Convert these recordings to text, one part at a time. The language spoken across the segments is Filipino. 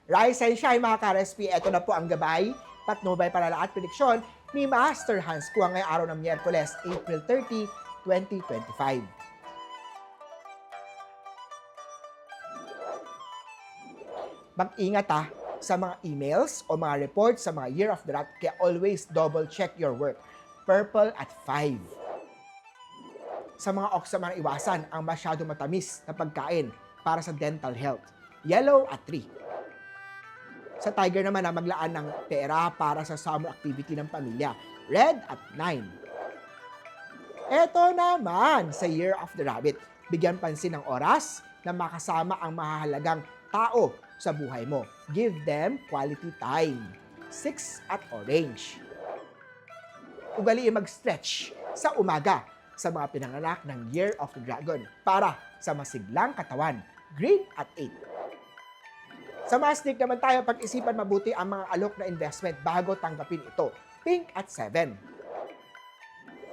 Rise and shine mga ka-RSP, ito na po ang gabay, patnubay, panala at prediksyon ni Master Hans Kua ngayong araw ng Miyerkules, April 30, 2025. Mag-ingat sa mga emails o mga reports sa mga Year of the Rat, kaya always double check your work. Purple at 5. Sa mga oksama, iwasan ang masyado matamis na pagkain para sa dental health. Yellow at 3. Sa Tiger naman na maglaan ng pera para sa summer activity ng pamilya. Red at 9. Eto naman sa Year of the Rabbit. Bigyan pansin ng oras na makasama ang mahahalagang tao sa buhay mo. Give them quality time. 6 at orange. Ugaliin mag-stretch sa umaga sa mga pinanganak ng Year of the Dragon para sa masiglang katawan. Green at 8. Sa Mastic naman tayo, pag-isipan mabuti ang mga alok na investment bago tanggapin ito. Pink at 7.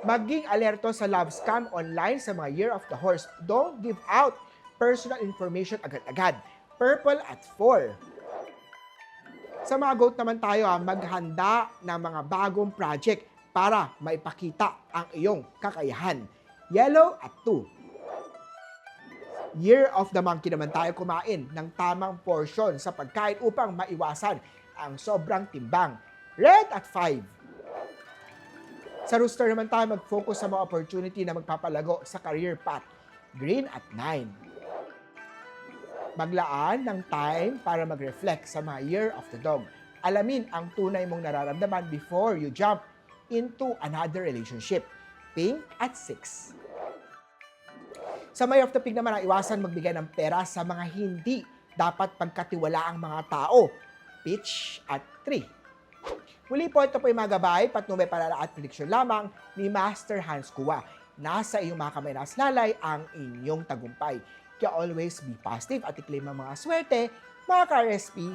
Maging alerto sa love scam online sa mga Year of the Horse. Don't give out personal information agad-agad. Purple at 4. Sa mga goat naman tayo, maghanda ng mga bagong project para maipakita ang iyong kakayahan. Yellow at 2. Year of the Monkey naman tayo, kumain ng tamang portion sa pagkain upang maiwasan ang sobrang timbang. Red at 5. Sa Rooster naman tayo, mag-focus sa mga opportunity na magpapalago sa career path. Green at 9. Maglaan ng time para mag-reflect sa mga Year of the Dog. Alamin ang tunay mong nararamdaman before you jump into another relationship. Pink at 6. Sa Year of the Pig naman, iwasan magbigay ng pera sa mga hindi dapat pagkatiwalaang mga tao. Peach at 3. Muli po, ito po yung mga gabay, patnubay, panala at prediksyon lamang ni Master Hans Kua. Nasa iyong mga kamay na lalay ang inyong tagumpay. Kaya always be positive at i-claim ang mga swerte, mga ka-RSP.